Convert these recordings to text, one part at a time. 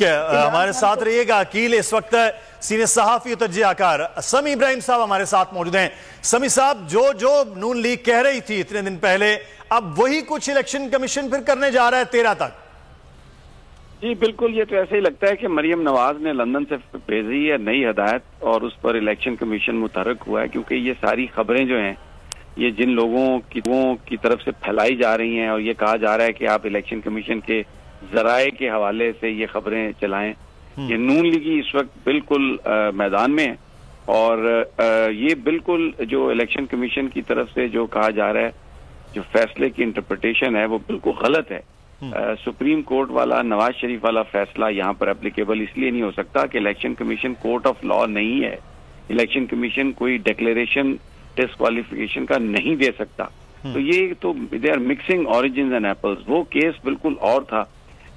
ہمارے ساتھ رہیے گا عقیل اس وقت سینئر صحافی و تجزیہ کار سمی ابراہیم صاحب ہمارے ساتھ موجود ہیں۔ سمی صاحب، جو نون لیگ کہہ رہی تھی اتنے دن پہلے، اب وہی کچھ الیکشن کمیشن پھر کرنے جا رہا ہے 13 تک۔ جی بالکل، یہ تو ایسے ہی لگتا ہے کہ مریم نواز نے لندن سے بھیجی ہے نئی ہدایت اور اس پر الیکشن کمیشن متحرک ہوا ہے، کیونکہ یہ ساری خبریں جو ہیں یہ جن لوگوں کی طرف سے پھیلائی جا رہی ہیں اور یہ کہا جا رہا ہے کہ آپ الیکشن کمیشن کے ذرائع کے حوالے سے یہ خبریں چلائیں، یہ نون لیگی اس وقت بالکل میدان میں ہے اور یہ بالکل جو الیکشن کمیشن کی طرف سے جو کہا جا رہا ہے، جو فیصلے کی انٹرپریٹیشن ہے وہ بالکل غلط ہے۔ سپریم کورٹ والا، نواز شریف والا فیصلہ یہاں پر اپلیکیبل اس لیے نہیں ہو سکتا کہ election commission court of law نہیں ہے، الیکشن کمیشن کوئی ڈکلیریشن ڈسکوالیفیکیشن کا نہیں دے سکتا۔ تو یہ تو they are mixing oranges and apples. وہ کیس بالکل اور تھا،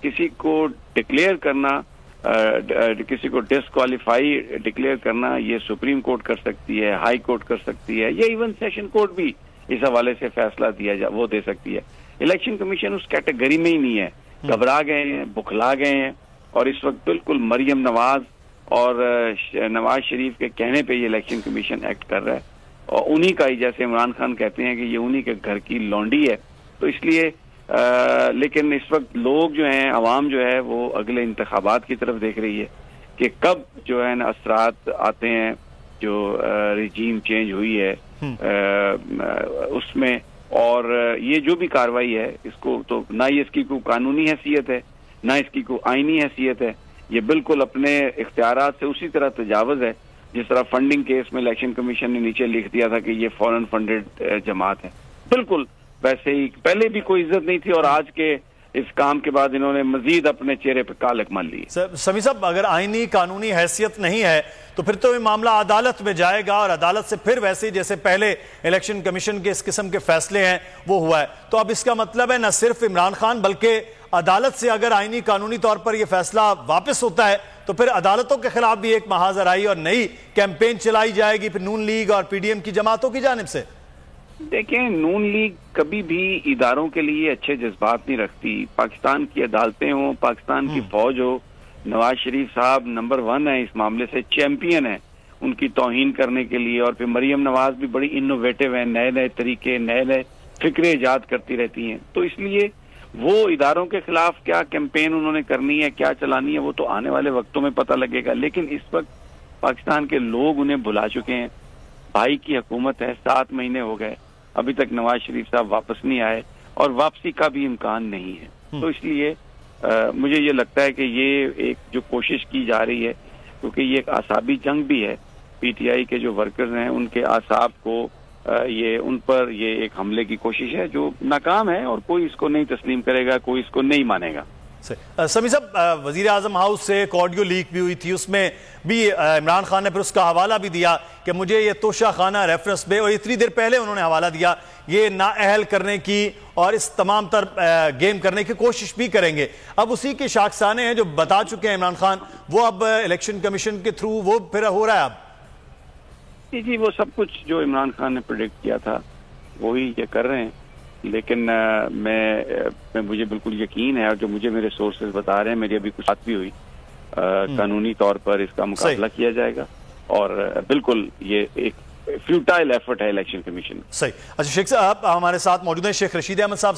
کسی کو ڈکلیئر کرنا، کسی کو ڈسکوالیفائی ڈکلیئر کرنا یہ سپریم کورٹ کر سکتی ہے، ہائی کورٹ کر سکتی ہے، یا ایون سیشن کورٹ بھی اس حوالے سے فیصلہ وہ دے سکتی ہے۔ الیکشن کمیشن اس کیٹیگری میں ہی نہیں ہے، گھبرا گئے ہیں، بکھلا گئے ہیں اور اس وقت بالکل مریم نواز اور نواز شریف کے کہنے پہ یہ الیکشن کمیشن ایکٹ کر رہا ہے اور انہی کا ہی، جیسے عمران خان کہتے ہیں کہ یہ انہی کے گھر کی لونڈی ہے۔ تو اس لیے لیکن اس وقت لوگ جو ہیں، عوام جو ہے وہ اگلے انتخابات کی طرف دیکھ رہی ہے کہ کب جو ہے نا اثرات آتے ہیں، جو ریجیم چینج ہوئی ہے اس میں، اور یہ جو بھی کاروائی ہے اس کو تو نہ ہی اس کی کوئی قانونی حیثیت ہے نہ اس کی کوئی آئینی حیثیت ہے، یہ بالکل اپنے اختیارات سے اسی طرح تجاوز ہے جس طرح فنڈنگ کیس میں الیکشن کمیشن نے نیچے لکھ دیا تھا کہ یہ فورن فنڈڈ جماعت ہے، بالکل ویسے ہی پہلے بھی کوئی عزت نہیں تھی اور آج کے اس کام کے بعد انہوں نے مزید اپنے چہرے پہ کالک مال لی۔ سمی صاحب، اگر آئینی قانونی حیثیت نہیں ہے تو پھر تو یہ معاملہ عدالت میں جائے گا اور عدالت سے پھر ویسے جیسے پہلے الیکشن کمیشن کے اس قسم کے فیصلے ہیں وہ ہوا ہے، تو اب اس کا مطلب ہے نہ صرف عمران خان بلکہ عدالت سے اگر آئینی قانونی طور پر یہ فیصلہ واپس ہوتا ہے تو پھر عدالتوں کے خلاف بھی ایک محاذرائی اور نئی کیمپین چلائی جائے گی پھر نون لیگ اور پی ڈی ایم کی جماعتوں کی جانب سے۔ دیکھیں، نون لیگ کبھی بھی اداروں کے لیے اچھے جذبات نہیں رکھتی۔ پاکستان کی عدالتیں ہوں، پاکستان کی فوج ہو، نواز شریف صاحب نمبر 1 ہے اس معاملے سے، چیمپئن ہے ان کی توہین کرنے کے لیے، اور پھر مریم نواز بھی بڑی انوویٹو ہیں، نئے نئے طریقے، نئے نئے فکرے ایجاد کرتی رہتی ہیں۔ تو اس لیے وہ اداروں کے خلاف کیا کیمپین انہوں نے کرنی ہے، کیا چلانی ہے، وہ تو آنے والے وقتوں میں پتہ لگے گا۔ لیکن اس وقت پاکستان کے لوگ انہیں بھلا چکے ہیں۔ بھائی کی حکومت ہے، 7 مہینے ہو گئے، ابھی تک نواز شریف صاحب واپس نہیں آئے اور واپسی کا بھی امکان نہیں ہے۔ تو اس لیے مجھے یہ لگتا ہے کہ یہ ایک جو کوشش کی جا رہی ہے، کیونکہ یہ ایک اعصابی جنگ بھی ہے، پی ٹی آئی کے جو ورکرز ہیں ان کے اعصاب کو ان پر یہ ایک حملے کی کوشش ہے جو ناکام ہے اور کوئی اس کو نہیں تسلیم کرے گا، کوئی اس کو نہیں مانے گا۔ سمی صاحب، وزیر اعظم ہاؤس سے ایک آڈیو لیک بھی ہوئی تھی، اس میں بھی عمران خان نے پھر اس کا حوالہ بھی دیا کہ مجھے یہ توشہ خانہ ریفرنس پہ، اور اتنی دیر پہلے انہوں نے حوالہ دیا، یہ نااہل کرنے کی اور اس تمام تر گیم کرنے کی کوشش بھی کریں گے۔ اب اسی کے شاخسانے ہیں جو بتا چکے ہیں عمران خان، وہ اب الیکشن کمیشن کے تھرو وہ پھر ہو رہا ہے۔ اب جی وہ سب کچھ جو عمران خان نے پریڈکٹ کیا تھا وہی یہ کر رہے ہیں، لیکن مجھے بالکل یقین ہے، اور جو مجھے میرے سورسز بتا رہے ہیں، میری ابھی کچھ بات بھی ہوئی، قانونی طور پر اس کا مقابلہ کیا جائے گا اور بالکل یہ ایک فیوٹائل ایفرٹ ہے الیکشن کمیشن۔ صحیح۔ اچھا شیخ صاحب ہمارے ساتھ موجود ہیں، شیخ رشید احمد صاحب۔